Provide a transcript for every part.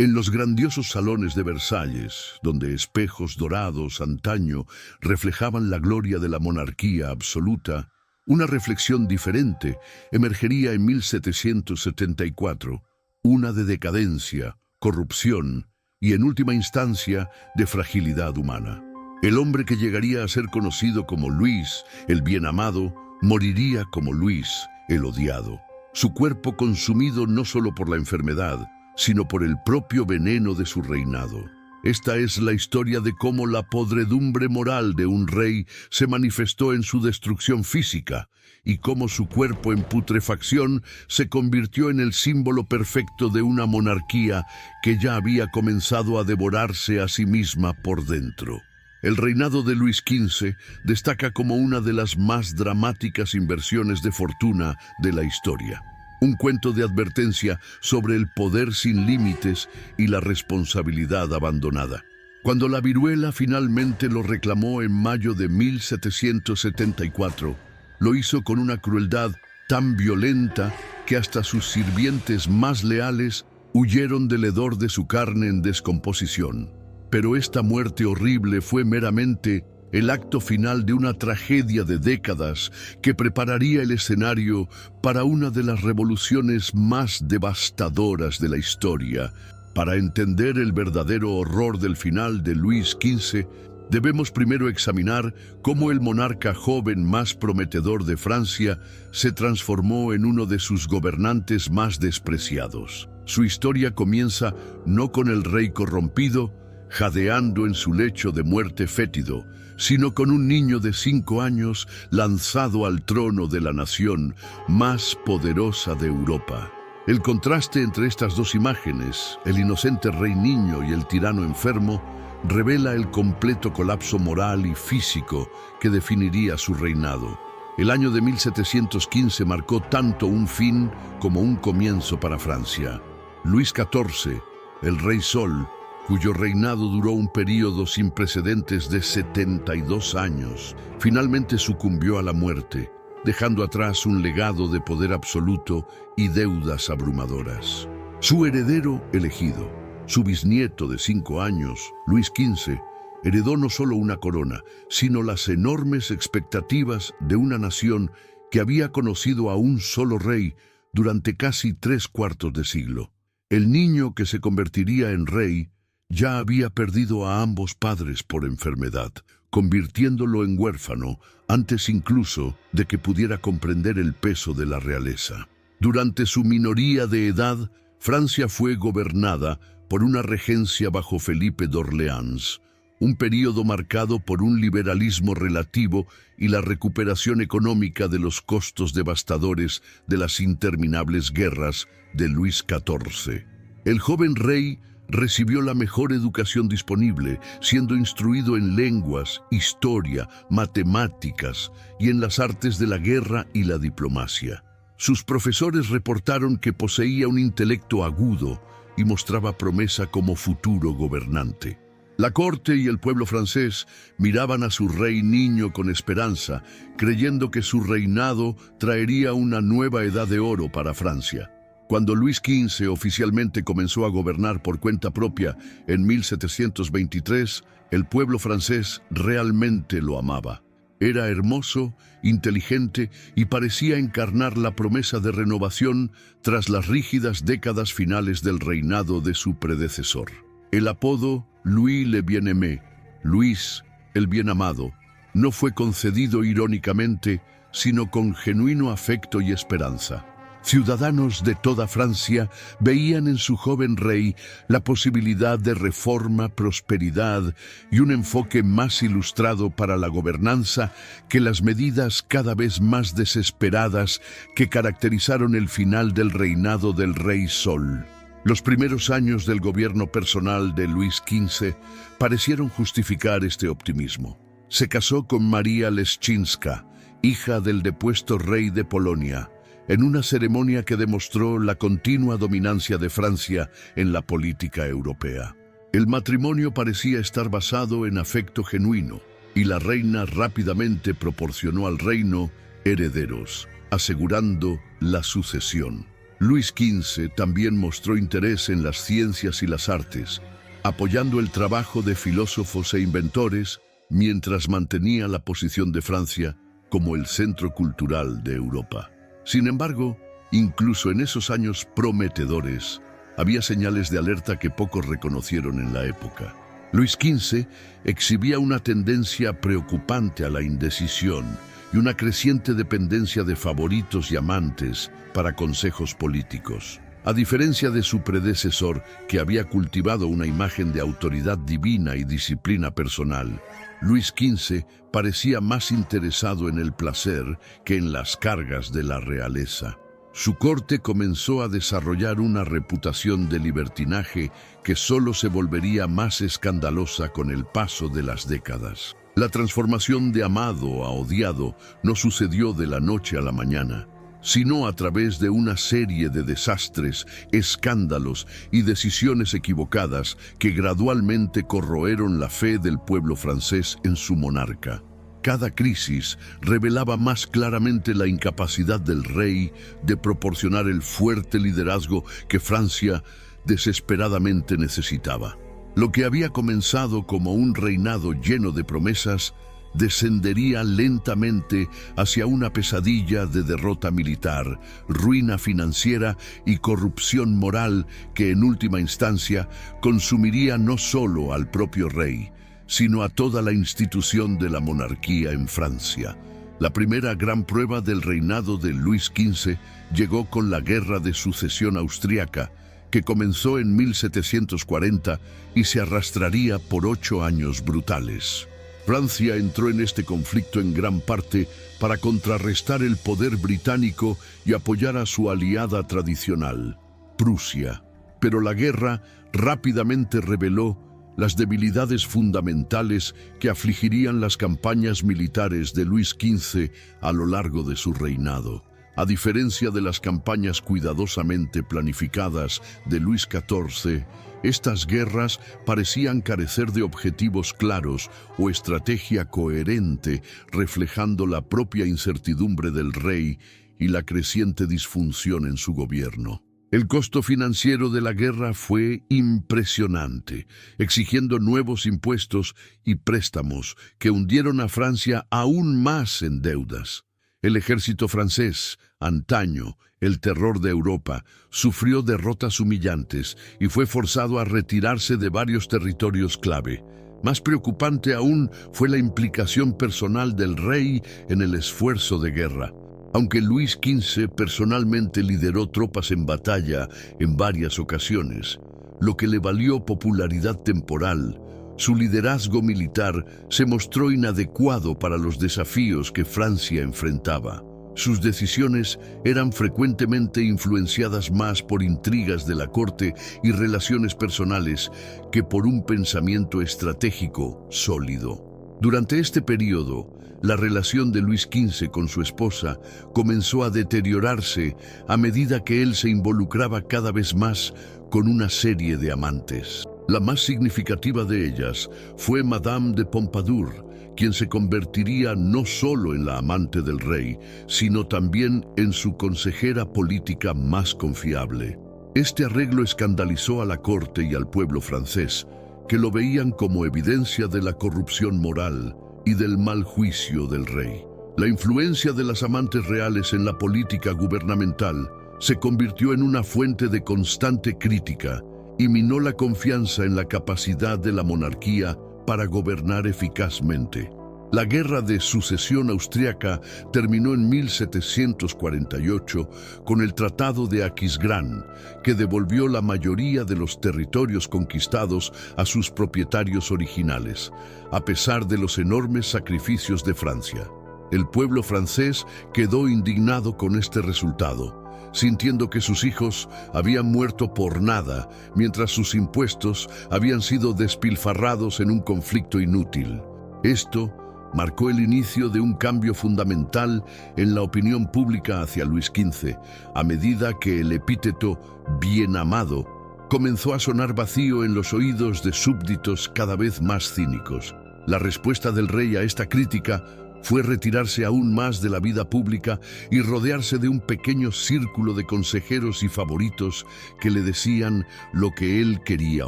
En los grandiosos salones de Versalles, donde espejos dorados antaño reflejaban la gloria de la monarquía absoluta, una reflexión diferente emergería en 1774, una de decadencia, corrupción y, en última instancia, de fragilidad humana. El hombre que llegaría a ser conocido como Luis, el bien amado, moriría como Luis, el odiado. Su cuerpo consumido no solo por la enfermedad, sino por el propio veneno de su reinado. Esta es la historia de cómo la podredumbre moral de un rey se manifestó en su destrucción física y cómo su cuerpo en putrefacción se convirtió en el símbolo perfecto de una monarquía que ya había comenzado a devorarse a sí misma por dentro. El reinado de Luis XV destaca como una de las más dramáticas inversiones de fortuna de la historia. Un cuento de advertencia sobre el poder sin límites y la responsabilidad abandonada. Cuando la viruela finalmente lo reclamó en mayo de 1774, lo hizo con una crueldad tan violenta que hasta sus sirvientes más leales huyeron del hedor de su carne en descomposición. Pero esta muerte horrible fue meramente el acto final de una tragedia de décadas que prepararía el escenario para una de las revoluciones más devastadoras de la historia. Para entender el verdadero horror del final de Luis XV, debemos primero examinar cómo el monarca joven más prometedor de Francia se transformó en uno de sus gobernantes más despreciados. Su historia comienza no con el rey corrompido, jadeando en su lecho de muerte fétido, sino con un niño de 5 años lanzado al trono de la nación más poderosa de Europa. El contraste entre estas dos imágenes, el inocente rey niño y el tirano enfermo, revela el completo colapso moral y físico que definiría su reinado. El año de 1715 marcó tanto un fin como un comienzo para Francia. Luis XIV, el Rey Sol, cuyo reinado duró un período sin precedentes de 72 años, finalmente sucumbió a la muerte, dejando atrás un legado de poder absoluto y deudas abrumadoras. Su heredero elegido, su bisnieto de 5 años, Luis XV, heredó no solo una corona, sino las enormes expectativas de una nación que había conocido a un solo rey durante casi 3/4 de siglo. El niño que se convertiría en rey ya había perdido a ambos padres por enfermedad, convirtiéndolo en huérfano antes incluso de que pudiera comprender el peso de la realeza. Durante su minoría de edad, Francia fue gobernada por una regencia bajo Felipe de Orleans, un período marcado por un liberalismo relativo y la recuperación económica de los costos devastadores de las interminables guerras de Luis XIV. El joven rey recibió la mejor educación disponible, siendo instruido en lenguas, historia, matemáticas y en las artes de la guerra y la diplomacia. Sus profesores reportaron que poseía un intelecto agudo y mostraba promesa como futuro gobernante. La corte y el pueblo francés miraban a su rey niño con esperanza, creyendo que su reinado traería una nueva edad de oro para Francia. Cuando Luis XV oficialmente comenzó a gobernar por cuenta propia en 1723, el pueblo francés realmente lo amaba. Era hermoso, inteligente y parecía encarnar la promesa de renovación tras las rígidas décadas finales del reinado de su predecesor. El apodo Louis le Bien-Aimé, Luis el Bien Amado, no fue concedido irónicamente, sino con genuino afecto y esperanza. Ciudadanos de toda Francia veían en su joven rey la posibilidad de reforma, prosperidad y un enfoque más ilustrado para la gobernanza que las medidas cada vez más desesperadas que caracterizaron el final del reinado del Rey Sol. Los primeros años del gobierno personal de Luis XV parecieron justificar este optimismo. Se casó con María Leszczyńska, hija del depuesto rey de Polonia, en una ceremonia que demostró la continua dominancia de Francia en la política europea. El matrimonio parecía estar basado en afecto genuino, y la reina rápidamente proporcionó al reino herederos, asegurando la sucesión. Luis XV también mostró interés en las ciencias y las artes, apoyando el trabajo de filósofos e inventores mientras mantenía la posición de Francia como el centro cultural de Europa. Sin embargo, incluso en esos años prometedores, había señales de alerta que pocos reconocieron en la época. Luis XV exhibía una tendencia preocupante a la indecisión y una creciente dependencia de favoritos y amantes para consejos políticos. A diferencia de su predecesor, que había cultivado una imagen de autoridad divina y disciplina personal, Luis XV parecía más interesado en el placer que en las cargas de la realeza. Su corte comenzó a desarrollar una reputación de libertinaje que solo se volvería más escandalosa con el paso de las décadas. La transformación de amado a odiado no sucedió de la noche a la mañana, sino a través de una serie de desastres, escándalos y decisiones equivocadas que gradualmente corroyeron la fe del pueblo francés en su monarca. Cada crisis revelaba más claramente la incapacidad del rey de proporcionar el fuerte liderazgo que Francia desesperadamente necesitaba. Lo que había comenzado como un reinado lleno de promesas descendería lentamente hacia una pesadilla de derrota militar, ruina financiera y corrupción moral que en última instancia consumiría no solo al propio rey, sino a toda la institución de la monarquía en Francia. La primera gran prueba del reinado de Luis XV llegó con la Guerra de Sucesión Austriaca, que comenzó en 1740 y se arrastraría por 8 años brutales. Francia entró en este conflicto en gran parte para contrarrestar el poder británico y apoyar a su aliada tradicional, Prusia. Pero la guerra rápidamente reveló las debilidades fundamentales que afligirían las campañas militares de Luis XV a lo largo de su reinado. A diferencia de las campañas cuidadosamente planificadas de Luis XIV, estas guerras parecían carecer de objetivos claros o estrategia coherente, reflejando la propia incertidumbre del rey y la creciente disfunción en su gobierno. El costo financiero de la guerra fue impresionante, exigiendo nuevos impuestos y préstamos que hundieron a Francia aún más en deudas. El ejército francés, antaño el terror de Europa, sufrió derrotas humillantes y fue forzado a retirarse de varios territorios clave. Más preocupante aún fue la implicación personal del rey en el esfuerzo de guerra. Aunque Luis XV personalmente lideró tropas en batalla en varias ocasiones, lo que le valió popularidad temporal, su liderazgo militar se mostró inadecuado para los desafíos que Francia enfrentaba. Sus decisiones eran frecuentemente influenciadas más por intrigas de la corte y relaciones personales que por un pensamiento estratégico sólido. Durante este periodo, la relación de Luis XV con su esposa comenzó a deteriorarse a medida que él se involucraba cada vez más con una serie de amantes. La más significativa de ellas fue Madame de Pompadour, quien se convertiría no solo en la amante del rey, sino también en su consejera política más confiable. Este arreglo escandalizó a la corte y al pueblo francés, que lo veían como evidencia de la corrupción moral y del mal juicio del rey. La influencia de las amantes reales en la política gubernamental se convirtió en una fuente de constante crítica y minó la confianza en la capacidad de la monarquía para gobernar eficazmente. La Guerra de Sucesión Austriaca terminó en 1748 con el Tratado de Aquisgrán, que devolvió la mayoría de los territorios conquistados a sus propietarios originales, a pesar de los enormes sacrificios de Francia. El pueblo francés quedó indignado con este resultado, sintiendo que sus hijos habían muerto por nada, mientras sus impuestos habían sido despilfarrados en un conflicto inútil. Esto marcó el inicio de un cambio fundamental en la opinión pública hacia Luis XV, a medida que el epíteto bien amado comenzó a sonar vacío en los oídos de súbditos cada vez más cínicos. La respuesta del rey a esta crítica fue retirarse aún más de la vida pública y rodearse de un pequeño círculo de consejeros y favoritos que le decían lo que él quería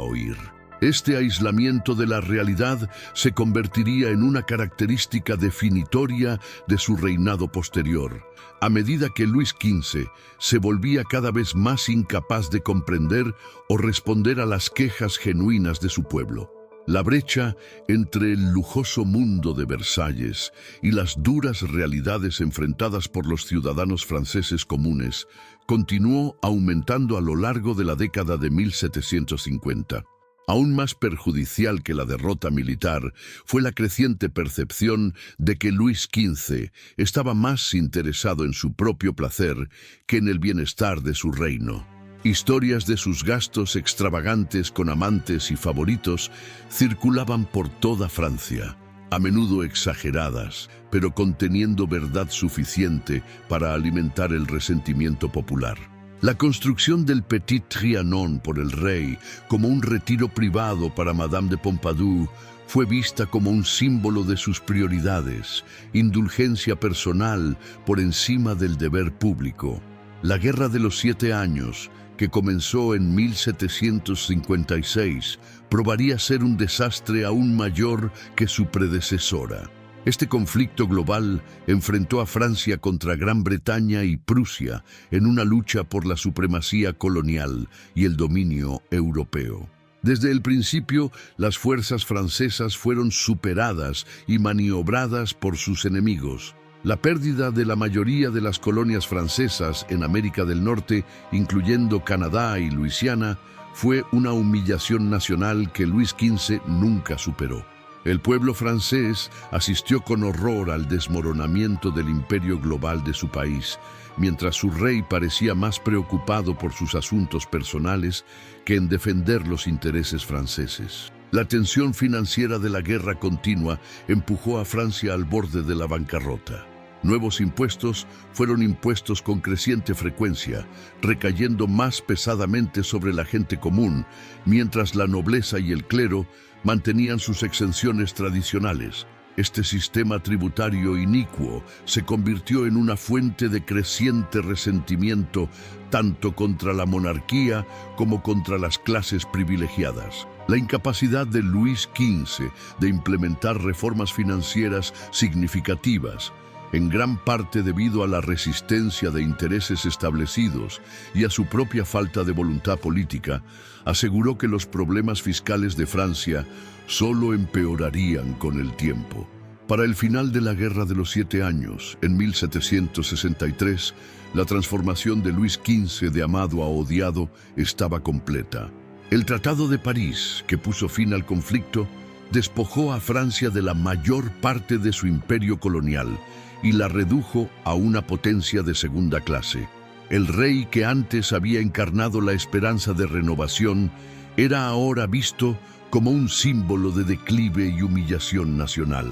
oír. Este aislamiento de la realidad se convertiría en una característica definitoria de su reinado posterior, a medida que Luis XV se volvía cada vez más incapaz de comprender o responder a las quejas genuinas de su pueblo. La brecha entre el lujoso mundo de Versalles y las duras realidades enfrentadas por los ciudadanos franceses comunes continuó aumentando a lo largo de la década de 1750. Aún más perjudicial que la derrota militar fue la creciente percepción de que Luis XV estaba más interesado en su propio placer que en el bienestar de su reino. Historias de sus gastos extravagantes con amantes y favoritos circulaban por toda Francia, a menudo exageradas, pero conteniendo verdad suficiente para alimentar el resentimiento popular. La construcción del Petit Trianon por el rey como un retiro privado para Madame de Pompadour fue vista como un símbolo de sus prioridades, indulgencia personal por encima del deber público. La Guerra de los 7 Años, que comenzó en 1756, probaría ser un desastre aún mayor que su predecesora. Este conflicto global enfrentó a Francia contra Gran Bretaña y Prusia en una lucha por la supremacía colonial y el dominio europeo. Desde el principio, las fuerzas francesas fueron superadas y maniobradas por sus enemigos. La pérdida de la mayoría de las colonias francesas en América del Norte, incluyendo Canadá y Luisiana, fue una humillación nacional que Luis XV nunca superó. El pueblo francés asistió con horror al desmoronamiento del imperio global de su país, mientras su rey parecía más preocupado por sus asuntos personales que en defender los intereses franceses. La tensión financiera de la guerra continua empujó a Francia al borde de la bancarrota. Nuevos impuestos fueron impuestos con creciente frecuencia, recayendo más pesadamente sobre la gente común, mientras la nobleza y el clero mantenían sus exenciones tradicionales. Este sistema tributario inicuo se convirtió en una fuente de creciente resentimiento tanto contra la monarquía como contra las clases privilegiadas. La incapacidad de Luis XV de implementar reformas financieras significativas, en gran parte debido a la resistencia de intereses establecidos y a su propia falta de voluntad política, aseguró que los problemas fiscales de Francia solo empeorarían con el tiempo. Para el final de la Guerra de los 7 Años, en 1763, la transformación de Luis XV de amado a odiado estaba completa. El Tratado de París, que puso fin al conflicto, despojó a Francia de la mayor parte de su imperio colonial y la redujo a una potencia de segunda clase. El rey que antes había encarnado la esperanza de renovación era ahora visto como un símbolo de declive y humillación nacional.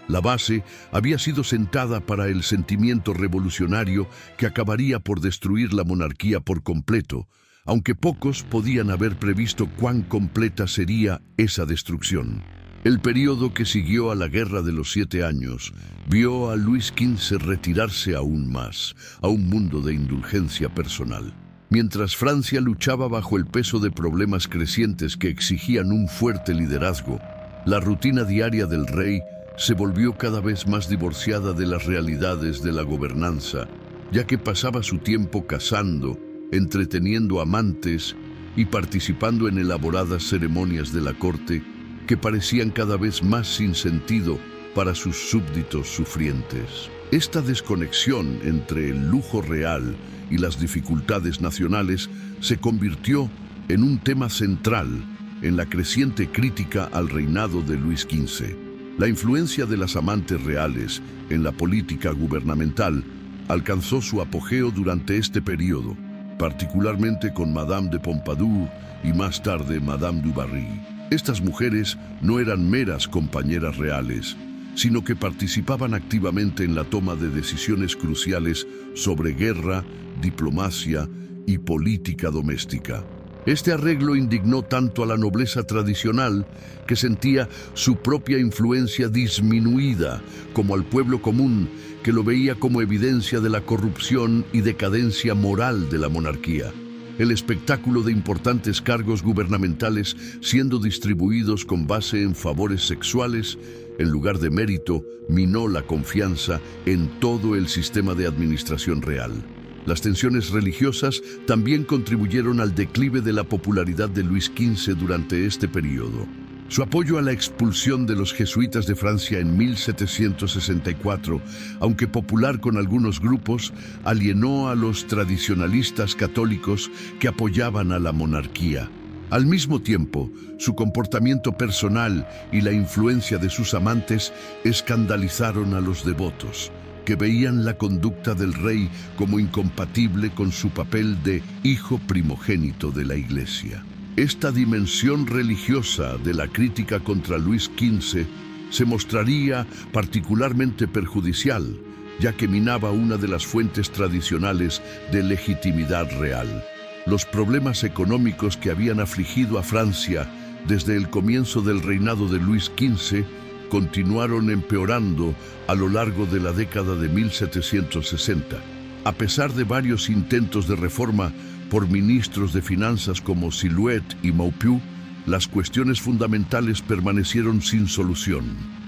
La base había sido sentada para el sentimiento revolucionario que acabaría por destruir la monarquía por completo, aunque pocos podían haber previsto cuán completa sería esa destrucción. El período que siguió a la Guerra de los 7 Años vio a Luis XV retirarse aún más a un mundo de indulgencia personal. Mientras Francia luchaba bajo el peso de problemas crecientes que exigían un fuerte liderazgo, la rutina diaria del rey se volvió cada vez más divorciada de las realidades de la gobernanza, ya que pasaba su tiempo cazando, entreteniendo amantes y participando en elaboradas ceremonias de la corte que parecían cada vez más sin sentido para sus súbditos sufrientes. Esta desconexión entre el lujo real y las dificultades nacionales se convirtió en un tema central en la creciente crítica al reinado de Luis XV. La influencia de las amantes reales en la política gubernamental alcanzó su apogeo durante este periodo, particularmente con Madame de Pompadour y más tarde Madame du Barry. Estas mujeres no eran meras compañeras reales, sino que participaban activamente en la toma de decisiones cruciales sobre guerra, diplomacia y política doméstica. Este arreglo indignó tanto a la nobleza tradicional, que sentía su propia influencia disminuida, como al pueblo común, que lo veía como evidencia de la corrupción y decadencia moral de la monarquía. El espectáculo de importantes cargos gubernamentales siendo distribuidos con base en favores sexuales, en lugar de mérito, minó la confianza en todo el sistema de administración real. Las tensiones religiosas también contribuyeron al declive de la popularidad de Luis XV durante este periodo. Su apoyo a la expulsión de los jesuitas de Francia en 1764, aunque popular con algunos grupos, alienó a los tradicionalistas católicos que apoyaban a la monarquía. Al mismo tiempo, su comportamiento personal y la influencia de sus amantes escandalizaron a los devotos, que veían la conducta del rey como incompatible con su papel de hijo primogénito de la Iglesia. Esta dimensión religiosa de la crítica contra Luis XV se mostraría particularmente perjudicial, ya que minaba una de las fuentes tradicionales de legitimidad real. Los problemas económicos que habían afligido a Francia desde el comienzo del reinado de Luis XV continuaron empeorando a lo largo de la década de 1760. A pesar de varios intentos de reforma por ministros de finanzas como Silouet y Maupeou, las cuestiones fundamentales permanecieron sin solución.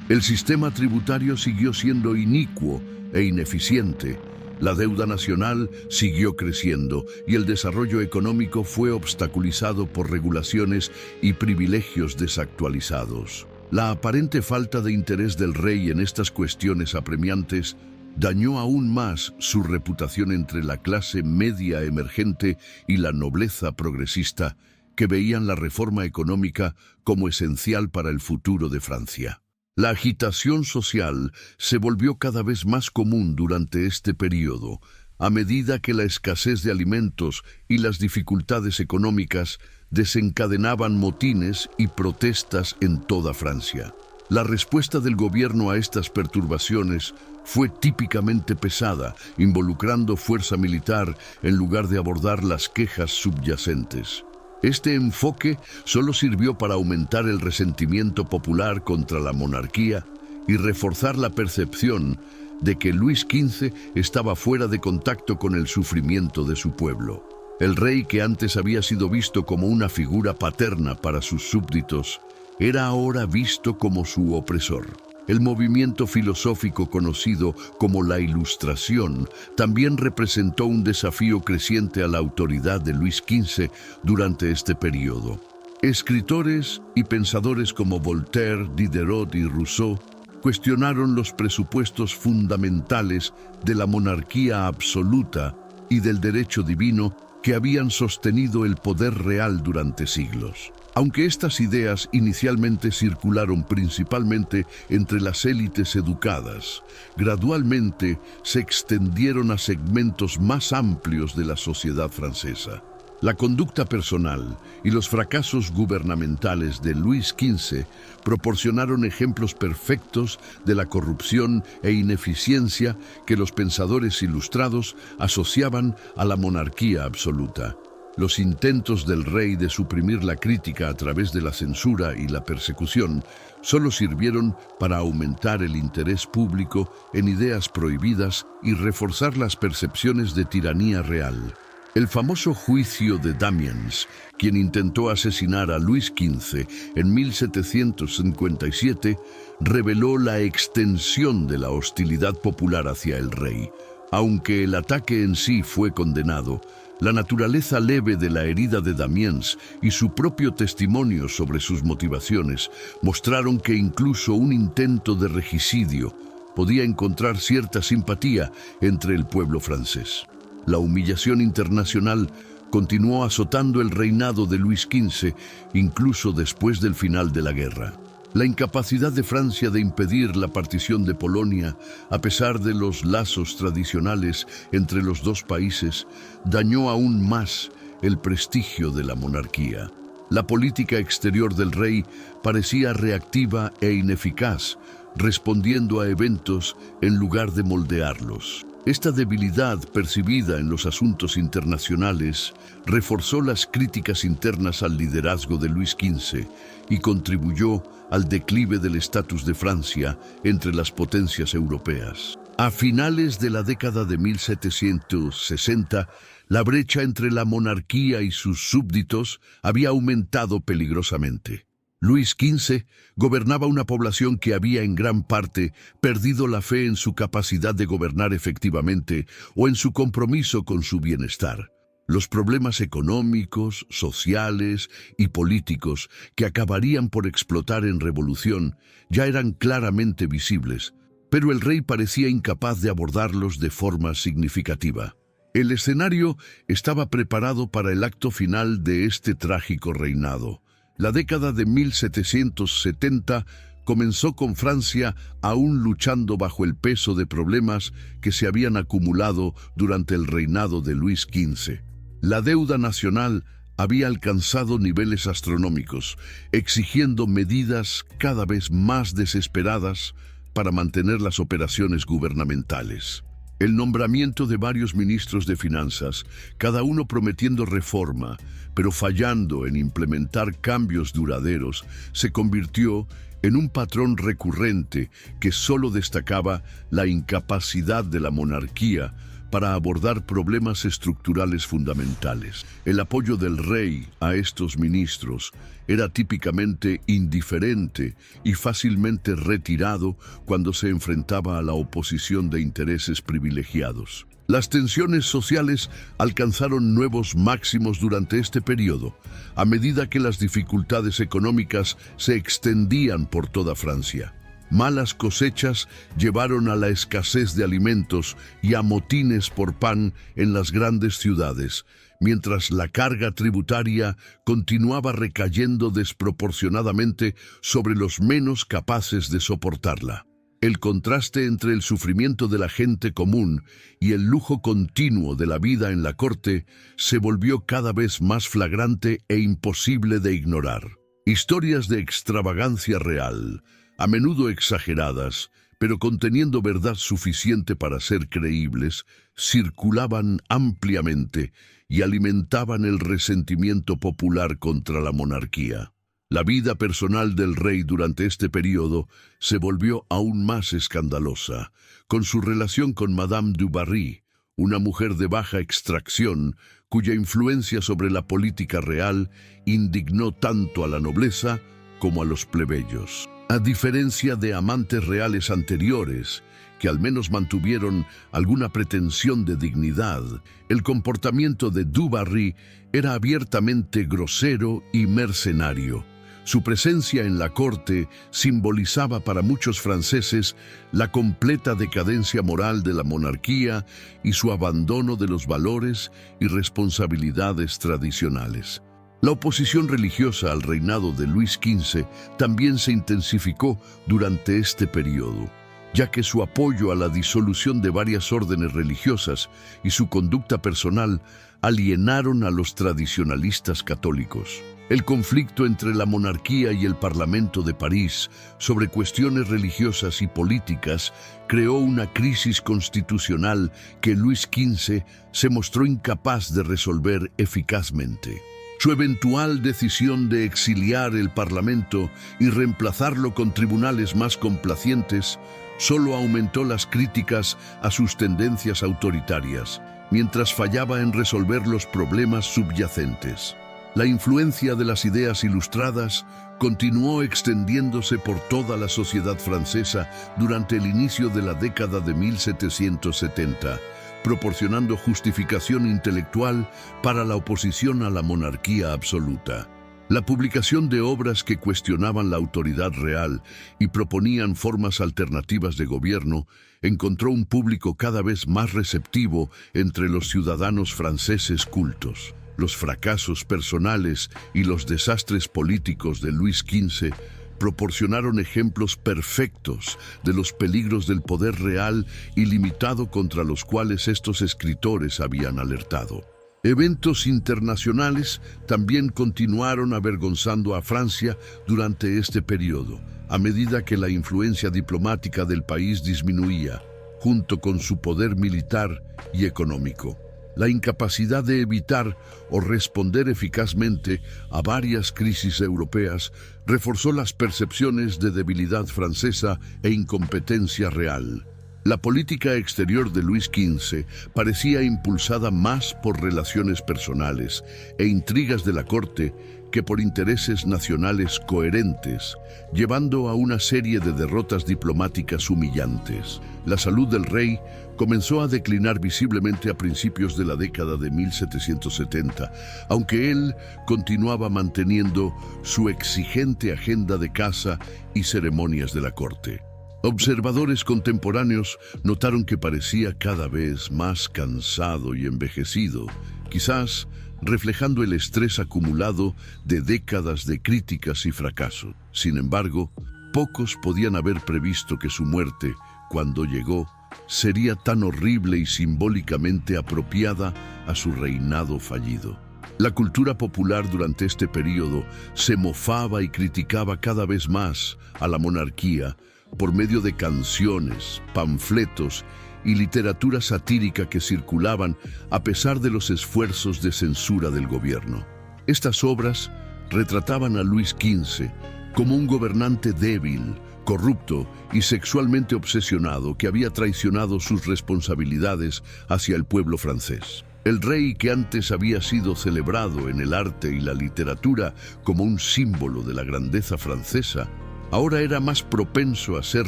El sistema tributario siguió siendo inicuo e ineficiente, la deuda nacional siguió creciendo y el desarrollo económico fue obstaculizado por regulaciones y privilegios desactualizados. La aparente falta de interés del rey en estas cuestiones apremiantes dañó aún más su reputación entre la clase media emergente y la nobleza progresista, que veían la reforma económica como esencial para el futuro de Francia. La agitación social se volvió cada vez más común durante este periodo, a medida que la escasez de alimentos y las dificultades económicas desencadenaban motines y protestas en toda Francia. La respuesta del gobierno a estas perturbaciones fue típicamente pesada, involucrando fuerza militar en lugar de abordar las quejas subyacentes. Este enfoque solo sirvió para aumentar el resentimiento popular contra la monarquía y reforzar la percepción de que Luis XV estaba fuera de contacto con el sufrimiento de su pueblo. El rey, que antes había sido visto como una figura paterna para sus súbditos, era ahora visto como su opresor. El movimiento filosófico conocido como la Ilustración también representó un desafío creciente a la autoridad de Luis XV durante este periodo. Escritores y pensadores como Voltaire, Diderot y Rousseau cuestionaron los presupuestos fundamentales de la monarquía absoluta y del derecho divino que habían sostenido el poder real durante siglos. Aunque estas ideas inicialmente circularon principalmente entre las élites educadas, gradualmente se extendieron a segmentos más amplios de la sociedad francesa. La conducta personal y los fracasos gubernamentales de Luis XV proporcionaron ejemplos perfectos de la corrupción e ineficiencia que los pensadores ilustrados asociaban a la monarquía absoluta. Los intentos del rey de suprimir la crítica a través de la censura y la persecución solo sirvieron para aumentar el interés público en ideas prohibidas y reforzar las percepciones de tiranía real. El famoso juicio de Damiens, quien intentó asesinar a Luis XV en 1757, reveló la extensión de la hostilidad popular hacia el rey. Aunque el ataque en sí fue condenado, la naturaleza leve de la herida de Damiens y su propio testimonio sobre sus motivaciones mostraron que incluso un intento de regicidio podía encontrar cierta simpatía entre el pueblo francés. La humillación internacional continuó azotando el reinado de Luis XV incluso después del final de la guerra. La incapacidad de Francia de impedir la partición de Polonia, a pesar de los lazos tradicionales entre los dos países, dañó aún más el prestigio de la monarquía. La política exterior del rey parecía reactiva e ineficaz, respondiendo a eventos en lugar de moldearlos. Esta debilidad percibida en los asuntos internacionales reforzó las críticas internas al liderazgo de Luis XV y contribuyó al declive del estatus de Francia entre las potencias europeas. A finales de la década de 1760, la brecha entre la monarquía y sus súbditos había aumentado peligrosamente. Luis XV gobernaba una población que había en gran parte perdido la fe en su capacidad de gobernar efectivamente o en su compromiso con su bienestar. Los problemas económicos, sociales y políticos que acabarían por explotar en revolución ya eran claramente visibles, pero el rey parecía incapaz de abordarlos de forma significativa. El escenario estaba preparado para el acto final de este trágico reinado. La década de 1770 comenzó con Francia aún luchando bajo el peso de problemas que se habían acumulado durante el reinado de Luis XV. La deuda nacional había alcanzado niveles astronómicos, exigiendo medidas cada vez más desesperadas para mantener las operaciones gubernamentales. El nombramiento de varios ministros de finanzas, cada uno prometiendo reforma, pero fallando en implementar cambios duraderos, se convirtió en un patrón recurrente que solo destacaba la incapacidad de la monarquía para abordar problemas estructurales fundamentales. El apoyo del rey a estos ministros era típicamente indiferente y fácilmente retirado cuando se enfrentaba a la oposición de intereses privilegiados. Las tensiones sociales alcanzaron nuevos máximos durante este periodo, a medida que las dificultades económicas se extendían por toda Francia. Malas cosechas llevaron a la escasez de alimentos y a motines por pan en las grandes ciudades, mientras la carga tributaria continuaba recayendo desproporcionadamente sobre los menos capaces de soportarla. El contraste entre el sufrimiento de la gente común y el lujo continuo de la vida en la corte se volvió cada vez más flagrante e imposible de ignorar. Historias de extravagancia real, a menudo exageradas, pero conteniendo verdad suficiente para ser creíbles, circulaban ampliamente y alimentaban el resentimiento popular contra la monarquía. La vida personal del rey durante este periodo se volvió aún más escandalosa, con su relación con Madame du Barry, una mujer de baja extracción cuya influencia sobre la política real indignó tanto a la nobleza como a los plebeyos. A diferencia de amantes reales anteriores, que al menos mantuvieron alguna pretensión de dignidad, el comportamiento de du Barry era abiertamente grosero y mercenario. Su presencia en la corte simbolizaba para muchos franceses la completa decadencia moral de la monarquía y su abandono de los valores y responsabilidades tradicionales. La oposición religiosa al reinado de Luis XV también se intensificó durante este periodo, ya que su apoyo a la disolución de varias órdenes religiosas y su conducta personal alienaron a los tradicionalistas católicos. El conflicto entre la monarquía y el Parlamento de París sobre cuestiones religiosas y políticas creó una crisis constitucional que Luis XV se mostró incapaz de resolver eficazmente. Su eventual decisión de exiliar el Parlamento y reemplazarlo con tribunales más complacientes solo aumentó las críticas a sus tendencias autoritarias, mientras fallaba en resolver los problemas subyacentes. La influencia de las ideas ilustradas continuó extendiéndose por toda la sociedad francesa durante el inicio de la década de 1770, proporcionando justificación intelectual para la oposición a la monarquía absoluta. La publicación de obras que cuestionaban la autoridad real y proponían formas alternativas de gobierno encontró un público cada vez más receptivo entre los ciudadanos franceses cultos. Los fracasos personales y los desastres políticos de Luis XV proporcionaron ejemplos perfectos de los peligros del poder real y limitado contra los cuales estos escritores habían alertado. Eventos internacionales también continuaron avergonzando a Francia durante este periodo, a medida que la influencia diplomática del país disminuía. junto con su poder militar y económico. La incapacidad de evitar o responder eficazmente a varias crisis europeas reforzó las percepciones de debilidad francesa e incompetencia real. La política exterior de Luis XV parecía impulsada más por relaciones personales e intrigas de la corte que por intereses nacionales coherentes, llevando a una serie de derrotas diplomáticas humillantes. La salud del rey comenzó a declinar visiblemente a principios de la década de 1770, aunque él continuaba manteniendo su exigente agenda de caza y ceremonias de la corte. Observadores contemporáneos notaron que parecía cada vez más cansado y envejecido, quizás reflejando el estrés acumulado de décadas de críticas y fracaso. Sin embargo, pocos podían haber previsto que su muerte, cuando llegó, sería tan horrible y simbólicamente apropiada a su reinado fallido. La cultura popular durante este período se mofaba y criticaba cada vez más a la monarquía por medio de canciones, panfletos y literatura satírica que circulaban a pesar de los esfuerzos de censura del gobierno. Estas obras retrataban a Luis XV como un gobernante débil, corrupto y sexualmente obsesionado que había traicionado sus responsabilidades hacia el pueblo francés. El rey, que antes había sido celebrado en el arte y la literatura como un símbolo de la grandeza francesa, ahora era más propenso a ser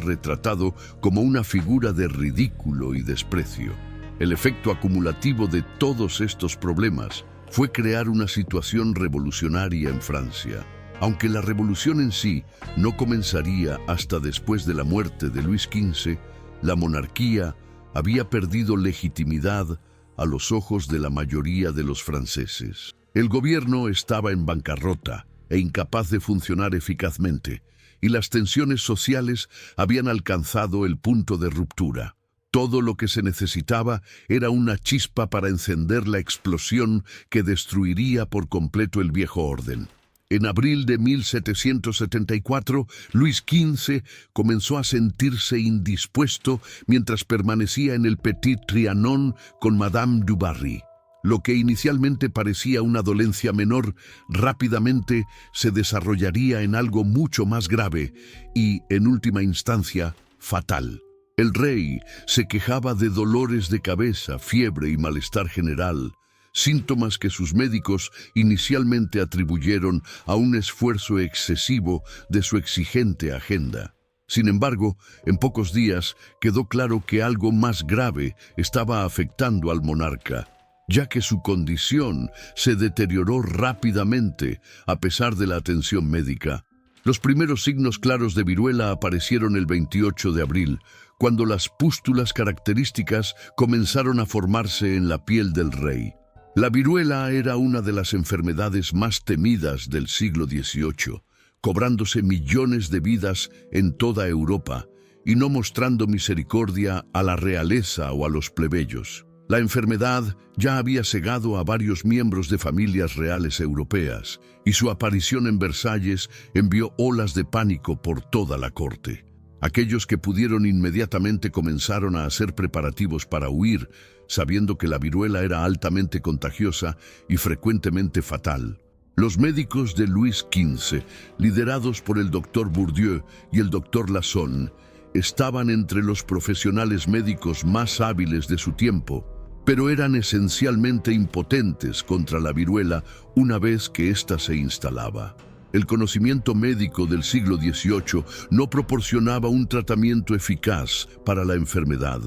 retratado como una figura de ridículo y desprecio. El efecto acumulativo de todos estos problemas fue crear una situación revolucionaria en Francia. Aunque la revolución en sí no comenzaría hasta después de la muerte de Luis XV, la monarquía había perdido legitimidad a los ojos de la mayoría de los franceses. El gobierno estaba en bancarrota e incapaz de funcionar eficazmente, y las tensiones sociales habían alcanzado el punto de ruptura. Todo lo que se necesitaba era una chispa para encender la explosión que destruiría por completo el viejo orden. En abril de 1774, Luis XV comenzó a sentirse indispuesto mientras permanecía en el Petit Trianon con Madame du Barry. Lo que inicialmente parecía una dolencia menor, rápidamente se desarrollaría en algo mucho más grave y, en última instancia, fatal. El rey se quejaba de dolores de cabeza, fiebre y malestar general, síntomas que sus médicos inicialmente atribuyeron a un esfuerzo excesivo de su exigente agenda. Sin embargo, en pocos días quedó claro que algo más grave estaba afectando al monarca, ya que su condición se deterioró rápidamente a pesar de la atención médica. Los primeros signos claros de viruela aparecieron el 28 de abril, cuando las pústulas características comenzaron a formarse en la piel del rey. La viruela era una de las enfermedades más temidas del siglo XVIII, cobrándose millones de vidas en toda Europa y no mostrando misericordia a la realeza o a los plebeyos. La enfermedad ya había cegado a varios miembros de familias reales europeas, y su aparición en Versalles envió olas de pánico por toda la corte. Aquellos que pudieron inmediatamente comenzaron a hacer preparativos para huir, sabiendo que la viruela era altamente contagiosa y frecuentemente fatal. Los médicos de Luis XV, liderados por el doctor Bourdieu y el doctor Lasson, estaban entre los profesionales médicos más hábiles de su tiempo, pero eran esencialmente impotentes contra la viruela una vez que ésta se instalaba. El conocimiento médico del siglo XVIII no proporcionaba un tratamiento eficaz para la enfermedad,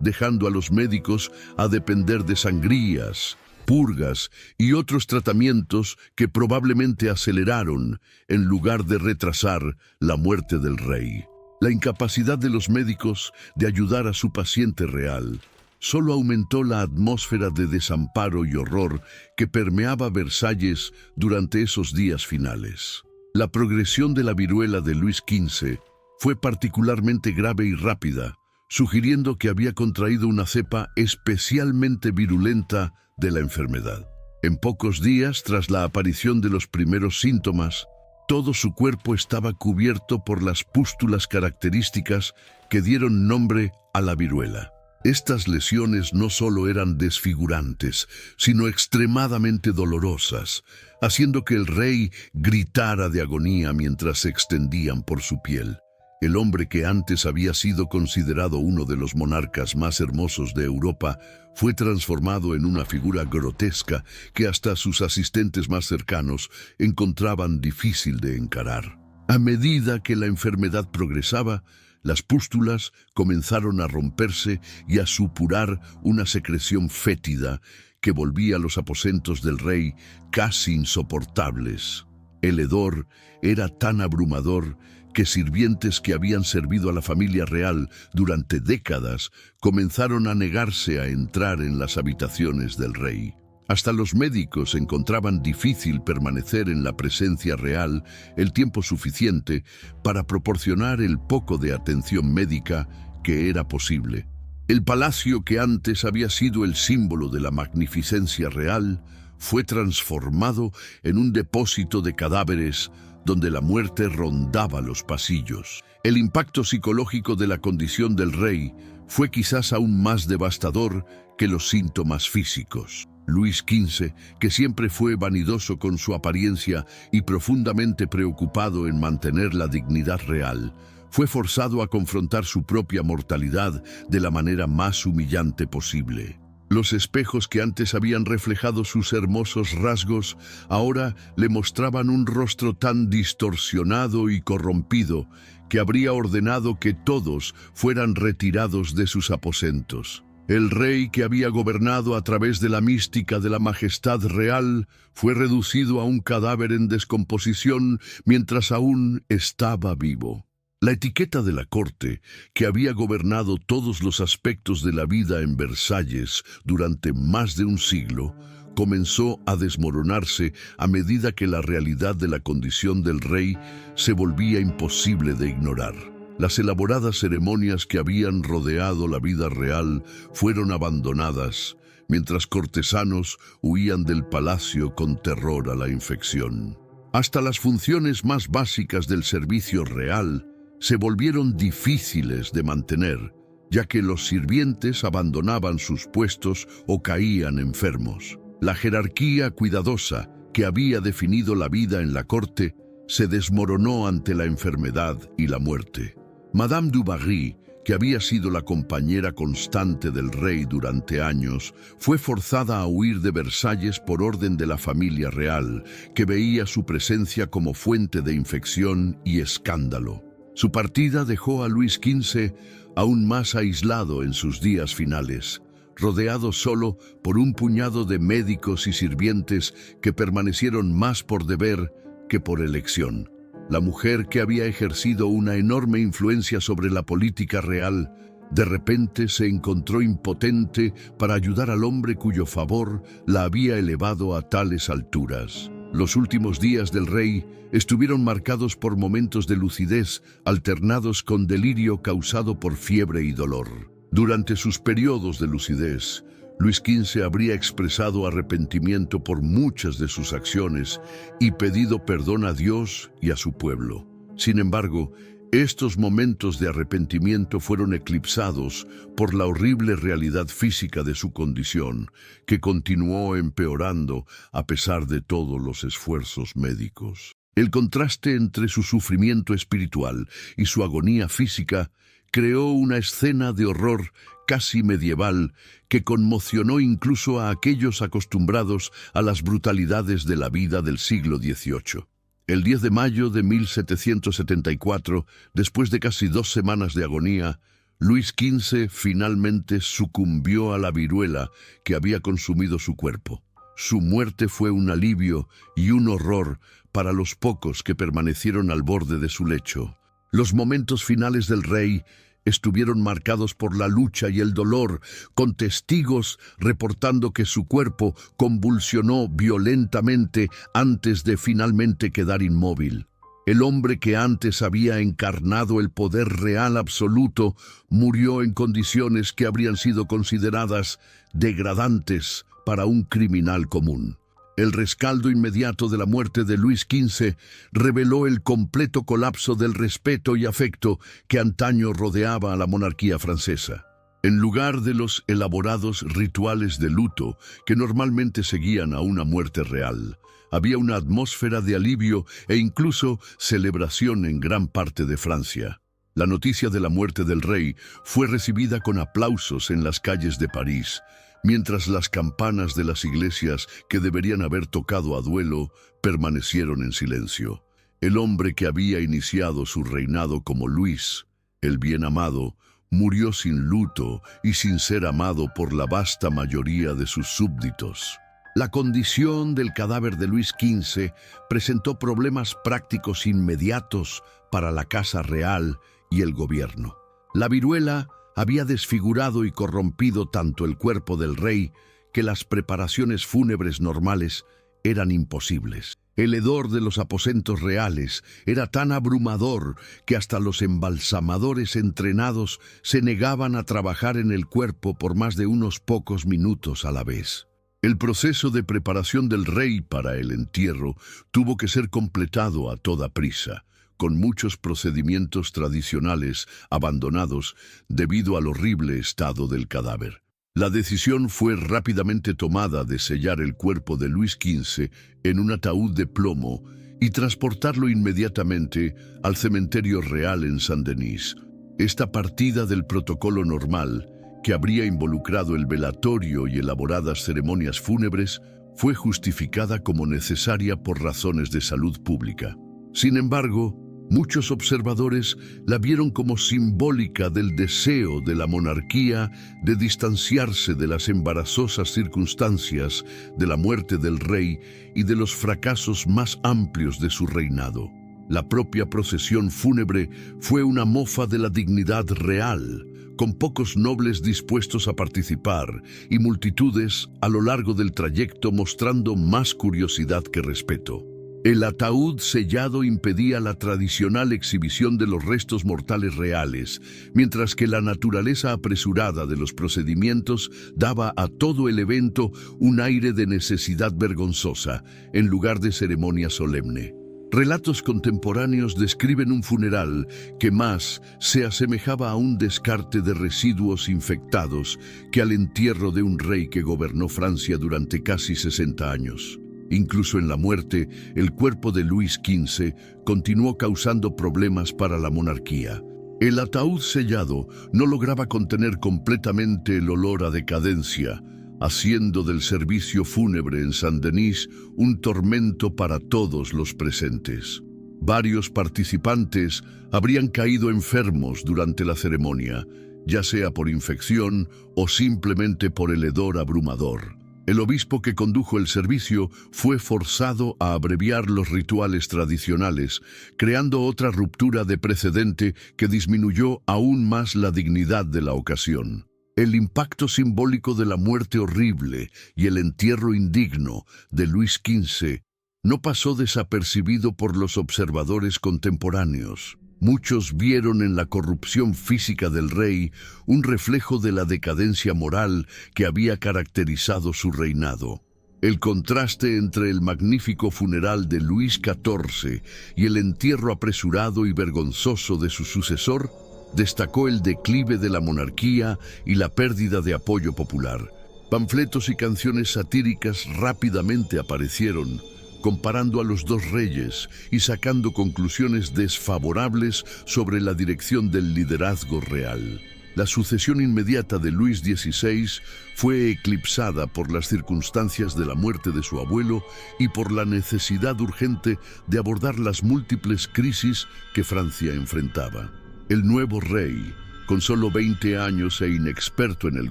dejando a los médicos a depender de sangrías, purgas y otros tratamientos que probablemente aceleraron, en lugar de retrasar, la muerte del rey. La incapacidad de los médicos de ayudar a su paciente real solo aumentó la atmósfera de desamparo y horror que permeaba Versalles durante esos días finales. La progresión de la viruela de Luis XV fue particularmente grave y rápida, sugiriendo que había contraído una cepa especialmente virulenta de la enfermedad. En pocos días, tras la aparición de los primeros síntomas, todo su cuerpo estaba cubierto por las pústulas características que dieron nombre a la viruela. Estas lesiones no solo eran desfigurantes, sino extremadamente dolorosas, haciendo que el rey gritara de agonía mientras se extendían por su piel. El hombre que antes había sido considerado uno de los monarcas más hermosos de Europa fue transformado en una figura grotesca que hasta sus asistentes más cercanos encontraban difícil de encarar. A medida que la enfermedad progresaba, las pústulas comenzaron a romperse y a supurar una secreción fétida que volvía los aposentos del rey casi insoportables. El hedor era tan abrumador que sirvientes que habían servido a la familia real durante décadas comenzaron a negarse a entrar en las habitaciones del rey. Hasta los médicos encontraban difícil permanecer en la presencia real el tiempo suficiente para proporcionar el poco de atención médica que era posible. El palacio que antes había sido el símbolo de la magnificencia real fue transformado en un depósito de cadáveres donde la muerte rondaba los pasillos. El impacto psicológico de la condición del rey fue quizás aún más devastador que los síntomas físicos. Luis XV, que siempre fue vanidoso con su apariencia y profundamente preocupado en mantener la dignidad real, fue forzado a confrontar su propia mortalidad de la manera más humillante posible. Los espejos que antes habían reflejado sus hermosos rasgos, ahora le mostraban un rostro tan distorsionado y corrompido que habría ordenado que todos fueran retirados de sus aposentos. El rey que había gobernado a través de la mística de la majestad real fue reducido a un cadáver en descomposición mientras aún estaba vivo. La etiqueta de la corte, que había gobernado todos los aspectos de la vida en Versalles durante más de un siglo, comenzó a desmoronarse a medida que la realidad de la condición del rey se volvía imposible de ignorar. Las elaboradas ceremonias que habían rodeado la vida real fueron abandonadas, mientras cortesanos huían del palacio con terror a la infección. Hasta las funciones más básicas del servicio real se volvieron difíciles de mantener, ya que los sirvientes abandonaban sus puestos o caían enfermos. La jerarquía cuidadosa que había definido la vida en la corte se desmoronó ante la enfermedad y la muerte. Madame du Barry, que había sido la compañera constante del rey durante años, fue forzada a huir de Versalles por orden de la familia real, que veía su presencia como fuente de infección y escándalo. Su partida dejó a Luis XV aún más aislado en sus días finales, rodeado solo por un puñado de médicos y sirvientes que permanecieron más por deber que por elección. La mujer que había ejercido una enorme influencia sobre la política real, de repente se encontró impotente para ayudar al hombre cuyo favor la había elevado a tales alturas. Los últimos días del rey estuvieron marcados por momentos de lucidez alternados con delirio causado por fiebre y dolor. Durante sus periodos de lucidez, Luis XV habría expresado arrepentimiento por muchas de sus acciones y pedido perdón a Dios y a su pueblo. Sin embargo, estos momentos de arrepentimiento fueron eclipsados por la horrible realidad física de su condición, que continuó empeorando a pesar de todos los esfuerzos médicos. El contraste entre su sufrimiento espiritual y su agonía física creó una escena de horror casi medieval que conmocionó incluso a aquellos acostumbrados a las brutalidades de la vida del siglo XVIII. El 10 de mayo de 1774, después de casi 2 semanas de agonía, Luis XV finalmente sucumbió a la viruela que había consumido su cuerpo. Su muerte fue un alivio y un horror para los pocos que permanecieron al borde de su lecho. Los momentos finales del rey estuvieron marcados por la lucha y el dolor, con testigos reportando que su cuerpo convulsionó violentamente antes de finalmente quedar inmóvil. El hombre que antes había encarnado el poder real absoluto murió en condiciones que habrían sido consideradas degradantes para un criminal común. El rescaldo inmediato de la muerte de Luis XV reveló el completo colapso del respeto y afecto que antaño rodeaba a la monarquía francesa. En lugar de los elaborados rituales de luto que normalmente seguían a una muerte real, había una atmósfera de alivio e incluso celebración en gran parte de Francia. La noticia de la muerte del rey fue recibida con aplausos en las calles de París, mientras las campanas de las iglesias que deberían haber tocado a duelo permanecieron en silencio. El hombre que había iniciado su reinado como Luis, el bien amado, murió sin luto y sin ser amado por la vasta mayoría de sus súbditos. La condición del cadáver de Luis XV presentó problemas prácticos inmediatos para la Casa Real y el gobierno. La viruela había desfigurado y corrompido tanto el cuerpo del rey que las preparaciones fúnebres normales eran imposibles. El hedor de los aposentos reales era tan abrumador que hasta los embalsamadores entrenados se negaban a trabajar en el cuerpo por más de unos pocos minutos a la vez. El proceso de preparación del rey para el entierro tuvo que ser completado a toda prisa, con muchos procedimientos tradicionales abandonados debido al horrible estado del cadáver. La decisión fue rápidamente tomada de sellar el cuerpo de Luis XV en un ataúd de plomo y transportarlo inmediatamente al cementerio real en Saint-Denis. Esta partida del protocolo normal, que habría involucrado el velatorio y elaboradas ceremonias fúnebres, fue justificada como necesaria por razones de salud pública. Sin embargo, muchos observadores la vieron como simbólica del deseo de la monarquía de distanciarse de las embarazosas circunstancias de la muerte del rey y de los fracasos más amplios de su reinado. La propia procesión fúnebre fue una mofa de la dignidad real, con pocos nobles dispuestos a participar y multitudes a lo largo del trayecto mostrando más curiosidad que respeto. El ataúd sellado impedía la tradicional exhibición de los restos mortales reales, mientras que la naturaleza apresurada de los procedimientos daba a todo el evento un aire de necesidad vergonzosa, en lugar de ceremonia solemne. Relatos contemporáneos describen un funeral que más se asemejaba a un descarte de residuos infectados que al entierro de un rey que gobernó Francia durante casi 60 años. Incluso en la muerte, el cuerpo de Luis XV continuó causando problemas para la monarquía. El ataúd sellado no lograba contener completamente el olor a decadencia, haciendo del servicio fúnebre en Saint-Denis un tormento para todos los presentes. Varios participantes habrían caído enfermos durante la ceremonia, ya sea por infección o simplemente por el hedor abrumador. El obispo que condujo el servicio fue forzado a abreviar los rituales tradicionales, creando otra ruptura de precedente que disminuyó aún más la dignidad de la ocasión. El impacto simbólico de la muerte horrible y el entierro indigno de Luis XV no pasó desapercibido por los observadores contemporáneos. Muchos vieron en la corrupción física del rey un reflejo de la decadencia moral que había caracterizado su reinado. El contraste entre el magnífico funeral de Luis XIV y el entierro apresurado y vergonzoso de su sucesor destacó el declive de la monarquía y la pérdida de apoyo popular. Panfletos y canciones satíricas rápidamente aparecieron, comparando a los dos reyes y sacando conclusiones desfavorables sobre la dirección del liderazgo real. La sucesión inmediata de Luis XVI fue eclipsada por las circunstancias de la muerte de su abuelo y por la necesidad urgente de abordar las múltiples crisis que Francia enfrentaba. El nuevo rey, con solo 20 años e inexperto en el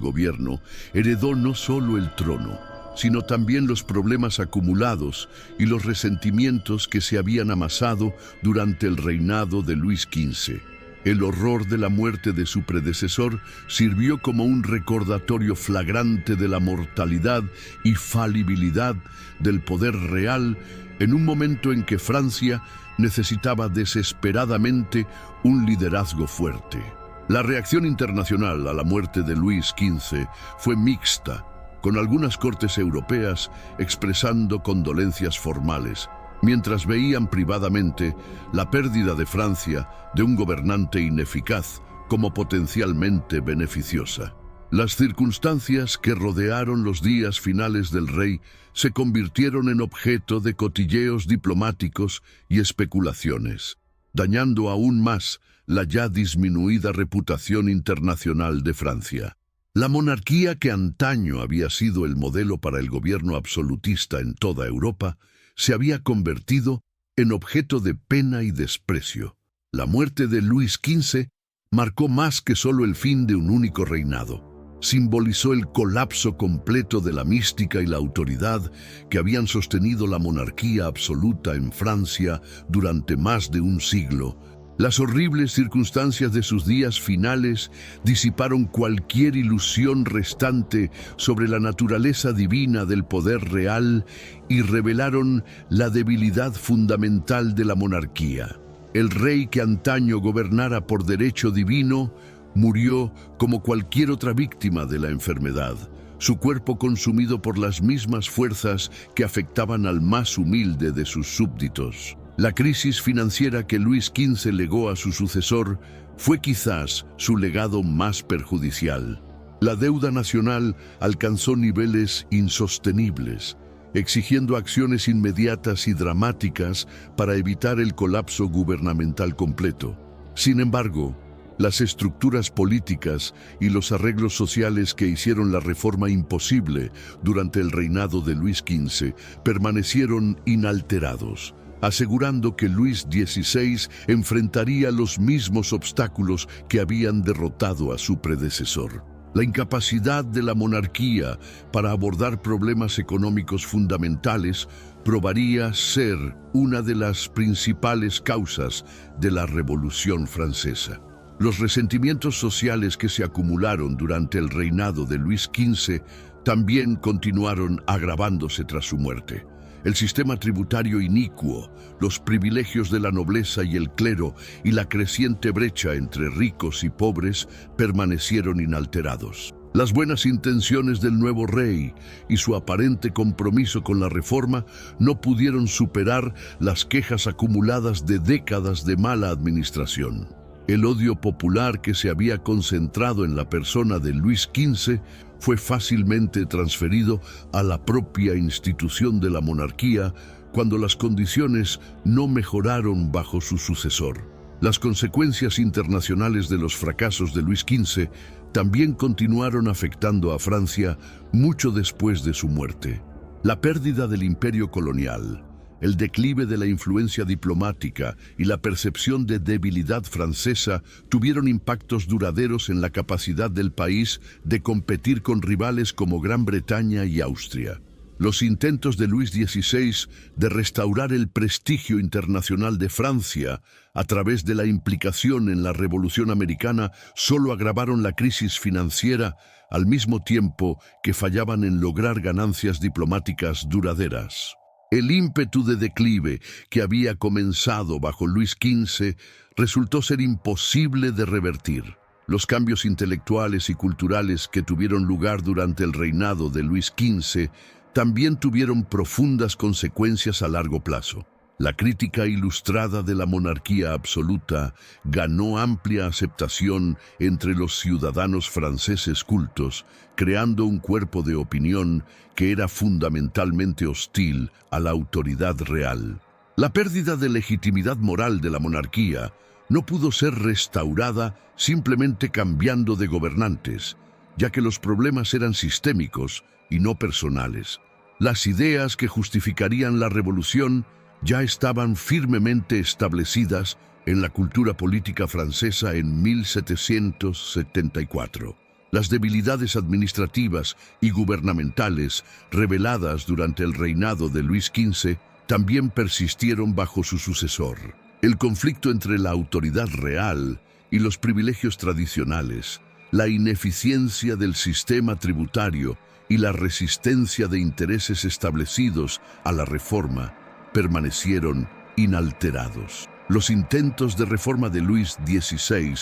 gobierno, heredó no solo el trono, sino también los problemas acumulados y los resentimientos que se habían amasado durante el reinado de Luis XV. El horror de la muerte de su predecesor sirvió como un recordatorio flagrante de la mortalidad y falibilidad del poder real en un momento en que Francia necesitaba desesperadamente un liderazgo fuerte. La reacción internacional a la muerte de Luis XV fue mixta. con algunas cortes europeas expresando condolencias formales, mientras veían privadamente la pérdida de Francia de un gobernante ineficaz como potencialmente beneficiosa. Las circunstancias que rodearon los días finales del rey se convirtieron en objeto de cotilleos diplomáticos y especulaciones, dañando aún más la ya disminuida reputación internacional de Francia. La monarquía que antaño había sido el modelo para el gobierno absolutista en toda Europa, se había convertido en objeto de pena y desprecio. La muerte de Luis XV marcó más que solo el fin de un único reinado. Simbolizó el colapso completo de la mística y la autoridad que habían sostenido la monarquía absoluta en Francia durante más de un siglo. Las horribles circunstancias de sus días finales disiparon cualquier ilusión restante sobre la naturaleza divina del poder real y revelaron la debilidad fundamental de la monarquía. El rey que antaño gobernara por derecho divino murió como cualquier otra víctima de la enfermedad, su cuerpo consumido por las mismas fuerzas que afectaban al más humilde de sus súbditos. La crisis financiera que Luis XV legó a su sucesor fue quizás su legado más perjudicial. La deuda nacional alcanzó niveles insostenibles, exigiendo acciones inmediatas y dramáticas para evitar el colapso gubernamental completo. Sin embargo, las estructuras políticas y los arreglos sociales que hicieron la reforma imposible durante el reinado de Luis XV permanecieron inalterados, asegurando que Luis XVI enfrentaría los mismos obstáculos que habían derrotado a su predecesor. La incapacidad de la monarquía para abordar problemas económicos fundamentales probaría ser una de las principales causas de la Revolución Francesa. Los resentimientos sociales que se acumularon durante el reinado de Luis XV también continuaron agravándose tras su muerte. El sistema tributario inicuo, los privilegios de la nobleza y el clero y la creciente brecha entre ricos y pobres permanecieron inalterados. Las buenas intenciones del nuevo rey y su aparente compromiso con la reforma no pudieron superar las quejas acumuladas de décadas de mala administración. El odio popular que se había concentrado en la persona de Luis XV fue fácilmente transferido a la propia institución de la monarquía cuando las condiciones no mejoraron bajo su sucesor. Las consecuencias internacionales de los fracasos de Luis XV también continuaron afectando a Francia mucho después de su muerte. La pérdida del imperio colonial, el declive de la influencia diplomática y la percepción de debilidad francesa tuvieron impactos duraderos en la capacidad del país de competir con rivales como Gran Bretaña y Austria. Los intentos de Luis XVI de restaurar el prestigio internacional de Francia a través de la implicación en la Revolución Americana solo agravaron la crisis financiera al mismo tiempo que fallaban en lograr ganancias diplomáticas duraderas. El ímpetu de declive que había comenzado bajo Luis XV resultó ser imposible de revertir. Los cambios intelectuales y culturales que tuvieron lugar durante el reinado de Luis XV también tuvieron profundas consecuencias a largo plazo. La crítica ilustrada de la monarquía absoluta ganó amplia aceptación entre los ciudadanos franceses cultos, creando un cuerpo de opinión que era fundamentalmente hostil a la autoridad real. La pérdida de legitimidad moral de la monarquía no pudo ser restaurada simplemente cambiando de gobernantes, ya que los problemas eran sistémicos y no personales. Las ideas que justificarían la revolución ya estaban firmemente establecidas en la cultura política francesa en 1774. Las debilidades administrativas y gubernamentales reveladas durante el reinado de Luis XV también persistieron bajo su sucesor. El conflicto entre la autoridad real y los privilegios tradicionales, la ineficiencia del sistema tributario y la resistencia de intereses establecidos a la reforma permanecieron inalterados. Los intentos de reforma de Luis XVI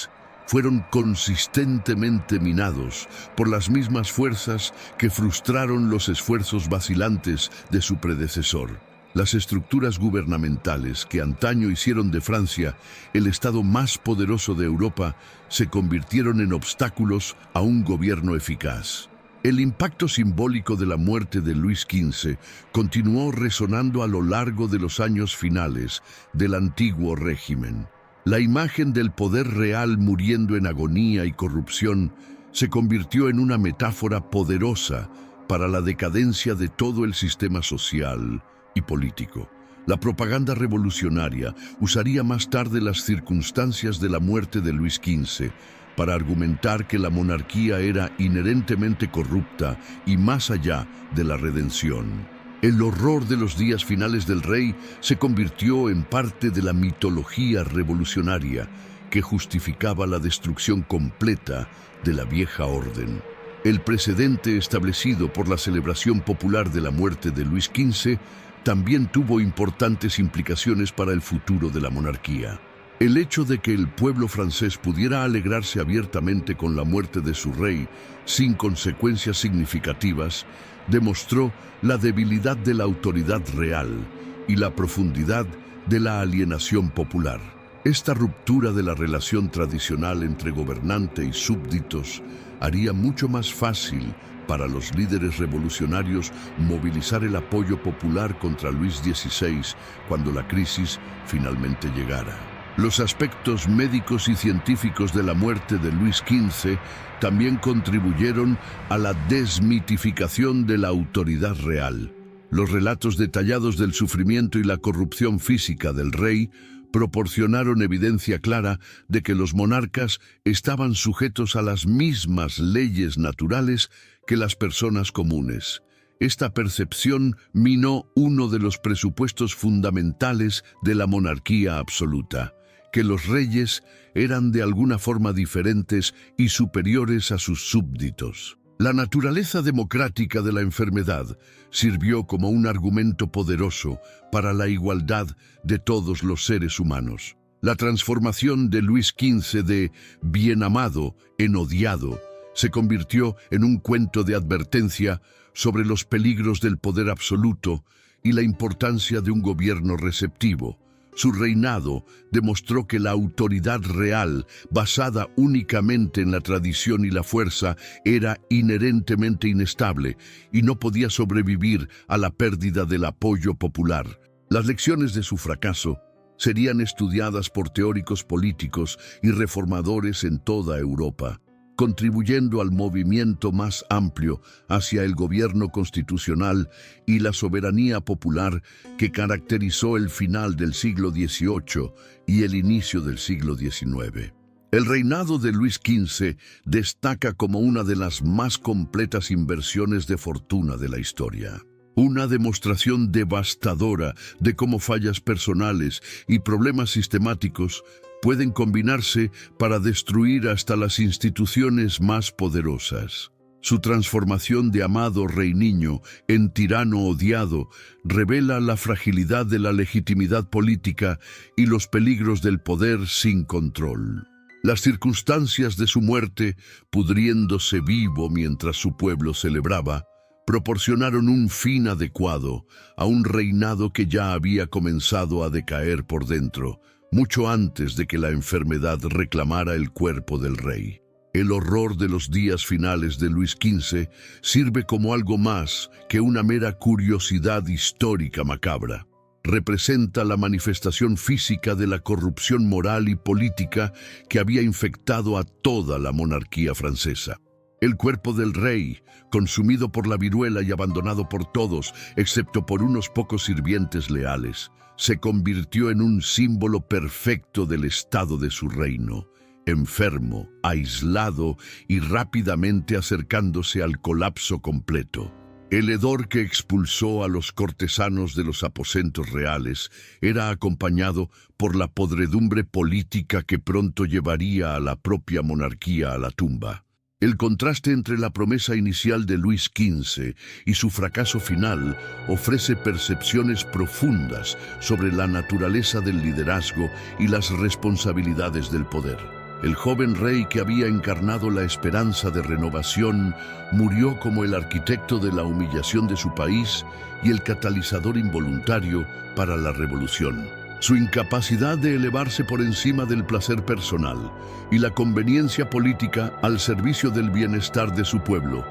fueron consistentemente minados por las mismas fuerzas que frustraron los esfuerzos vacilantes de su predecesor. Las estructuras gubernamentales que antaño hicieron de Francia el estado más poderoso de Europa se convirtieron en obstáculos a un gobierno eficaz. El impacto simbólico de la muerte de Luis XV continuó resonando a lo largo de los años finales del antiguo régimen. La imagen del poder real muriendo en agonía y corrupción se convirtió en una metáfora poderosa para la decadencia de todo el sistema social y político. La propaganda revolucionaria usaría más tarde las circunstancias de la muerte de Luis XV para argumentar que la monarquía era inherentemente corrupta y más allá de la redención. El horror de los días finales del rey se convirtió en parte de la mitología revolucionaria que justificaba la destrucción completa de la vieja orden. El precedente establecido por la celebración popular de la muerte de Luis XV también tuvo importantes implicaciones para el futuro de la monarquía. El hecho de que el pueblo francés pudiera alegrarse abiertamente con la muerte de su rey sin consecuencias significativas demostró la debilidad de la autoridad real y la profundidad de la alienación popular. Esta ruptura de la relación tradicional entre gobernante y súbditos haría mucho más fácil para los líderes revolucionarios movilizar el apoyo popular contra Luis XVI cuando la crisis finalmente llegara. Los aspectos médicos y científicos de la muerte de Luis XV también contribuyeron a la desmitificación de la autoridad real. Los relatos detallados del sufrimiento y la corrupción física del rey proporcionaron evidencia clara de que los monarcas estaban sujetos a las mismas leyes naturales que las personas comunes. Esta percepción minó uno de los presupuestos fundamentales de la monarquía absoluta, que los reyes eran de alguna forma diferentes y superiores a sus súbditos. La naturaleza democrática de la enfermedad sirvió como un argumento poderoso para la igualdad de todos los seres humanos. La transformación de Luis XV de bien amado en odiado se convirtió en un cuento de advertencia sobre los peligros del poder absoluto y la importancia de un gobierno receptivo. Su reinado demostró que la autoridad real, basada únicamente en la tradición y la fuerza, era inherentemente inestable y no podía sobrevivir a la pérdida del apoyo popular. Las lecciones de su fracaso serían estudiadas por teóricos políticos y reformadores en toda Europa, contribuyendo al movimiento más amplio hacia el gobierno constitucional y la soberanía popular que caracterizó el final del siglo XVIII y el inicio del siglo XIX. El reinado de Luis XV destaca como una de las más completas inversiones de fortuna de la historia. Una demostración devastadora de cómo fallas personales y problemas sistemáticos pueden combinarse para destruir hasta las instituciones más poderosas. Su transformación de amado rey niño en tirano odiado revela la fragilidad de la legitimidad política y los peligros del poder sin control. Las circunstancias de su muerte, pudriéndose vivo mientras su pueblo celebraba, proporcionaron un fin adecuado a un reinado que ya había comenzado a decaer por dentro, mucho antes de que la enfermedad reclamara el cuerpo del rey. El horror de los días finales de Luis XV sirve como algo más que una mera curiosidad histórica macabra. Representa la manifestación física de la corrupción moral y política que había infectado a toda la monarquía francesa. El cuerpo del rey, consumido por la viruela y abandonado por todos, excepto por unos pocos sirvientes leales, se convirtió en un símbolo perfecto del estado de su reino, enfermo, aislado y rápidamente acercándose al colapso completo. El hedor que expulsó a los cortesanos de los aposentos reales era acompañado por la podredumbre política que pronto llevaría a la propia monarquía a la tumba. El contraste entre la promesa inicial de Luis XV y su fracaso final ofrece percepciones profundas sobre la naturaleza del liderazgo y las responsabilidades del poder. El joven rey que había encarnado la esperanza de renovación murió como el arquitecto de la humillación de su país y el catalizador involuntario para la revolución. Su incapacidad de elevarse por encima del placer personal y la conveniencia política al servicio del bienestar de su pueblo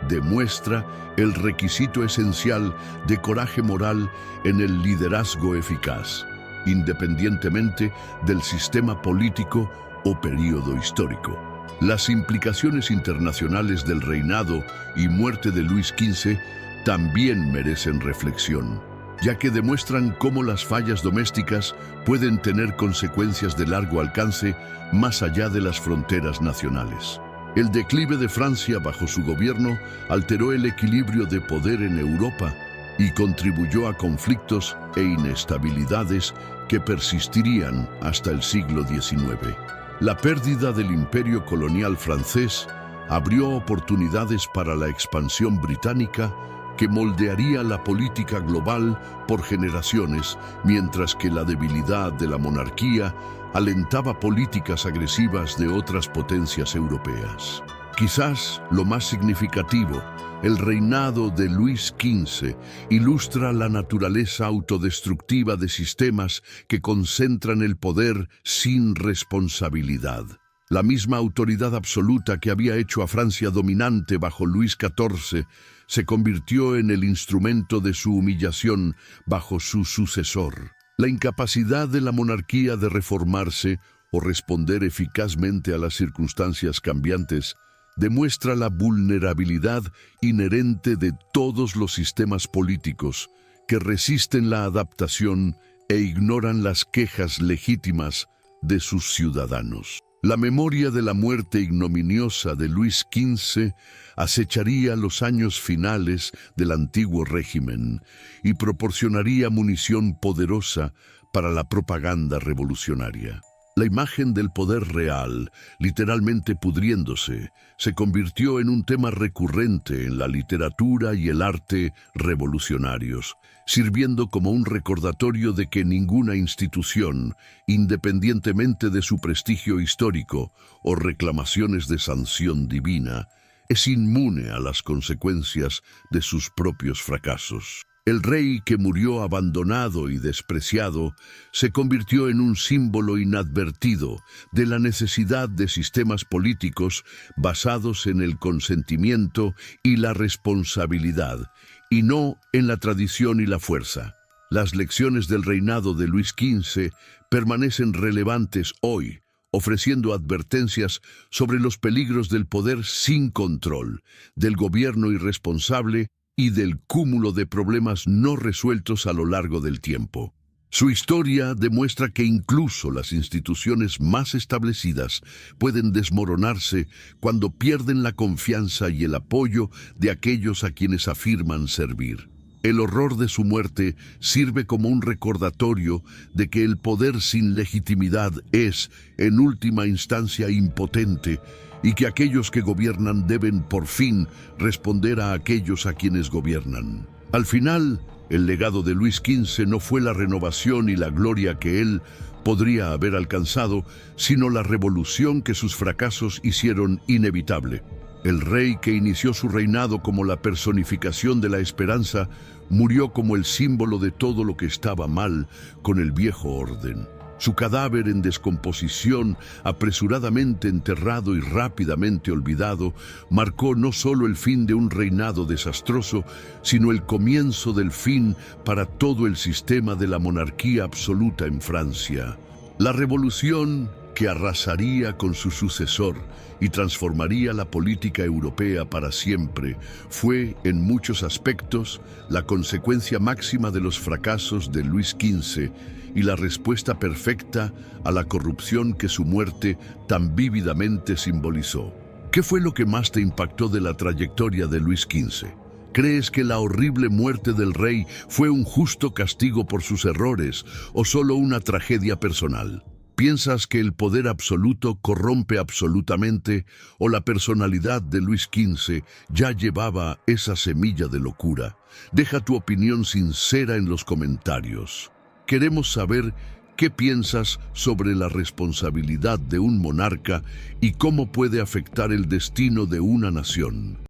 demuestra el requisito esencial de coraje moral en el liderazgo eficaz, independientemente del sistema político o período histórico. Las implicaciones internacionales del reinado y muerte de Luis XV también merecen reflexión, ya que demuestran cómo las fallas domésticas pueden tener consecuencias de largo alcance más allá de las fronteras nacionales. El declive de Francia bajo su gobierno alteró el equilibrio de poder en Europa y contribuyó a conflictos e inestabilidades que persistirían hasta el siglo XIX. La pérdida del imperio colonial francés abrió oportunidades para la expansión británica que moldearía la política global por generaciones, mientras que la debilidad de la monarquía alentaba políticas agresivas de otras potencias europeas. Quizás lo más significativo, el reinado de Luis XV ilustra la naturaleza autodestructiva de sistemas que concentran el poder sin responsabilidad. La misma autoridad absoluta que había hecho a Francia dominante bajo Luis XIV se convirtió en el instrumento de su humillación bajo su sucesor. La incapacidad de la monarquía de reformarse o responder eficazmente a las circunstancias cambiantes demuestra la vulnerabilidad inherente de todos los sistemas políticos que resisten la adaptación e ignoran las quejas legítimas de sus ciudadanos. La memoria de la muerte ignominiosa de Luis XV acecharía los años finales del antiguo régimen y proporcionaría munición poderosa para la propaganda revolucionaria. La imagen del poder real, literalmente pudriéndose, se convirtió en un tema recurrente en la literatura y el arte revolucionarios, sirviendo como un recordatorio de que ninguna institución, independientemente de su prestigio histórico o reclamaciones de sanción divina, es inmune a las consecuencias de sus propios fracasos. El rey que murió abandonado y despreciado se convirtió en un símbolo inadvertido de la necesidad de sistemas políticos basados en el consentimiento y la responsabilidad, y no en la tradición y la fuerza. Las lecciones del reinado de Luis XV permanecen relevantes hoy, ofreciendo advertencias sobre los peligros del poder sin control, del gobierno irresponsable y del cúmulo de problemas no resueltos a lo largo del tiempo. Su historia demuestra que incluso las instituciones más establecidas pueden desmoronarse cuando pierden la confianza y el apoyo de aquellos a quienes afirman servir. El horror de su muerte sirve como un recordatorio de que el poder sin legitimidad es, en última instancia, impotente, y que aquellos que gobiernan deben, por fin, responder a aquellos a quienes gobiernan. Al final, el legado de Luis XV no fue la renovación y la gloria que él podría haber alcanzado, sino la revolución que sus fracasos hicieron inevitable. El rey que inició su reinado como la personificación de la esperanza, murió como el símbolo de todo lo que estaba mal con el viejo orden. Su cadáver en descomposición, apresuradamente enterrado y rápidamente olvidado, marcó no solo el fin de un reinado desastroso, sino el comienzo del fin para todo el sistema de la monarquía absoluta en Francia. La revolución que arrasaría con su sucesor y transformaría la política europea para siempre, fue, en muchos aspectos, la consecuencia máxima de los fracasos de Luis XV y la respuesta perfecta a la corrupción que su muerte tan vívidamente simbolizó. ¿Qué fue lo que más te impactó de la trayectoria de Luis XV? ¿Crees que la horrible muerte del rey fue un justo castigo por sus errores o solo una tragedia personal? ¿Piensas que el poder absoluto corrompe absolutamente o la personalidad de Luis XV ya llevaba esa semilla de locura? Deja tu opinión sincera en los comentarios. Queremos saber ¿Qué piensas sobre la responsabilidad de un monarca y cómo puede afectar el destino de una nación?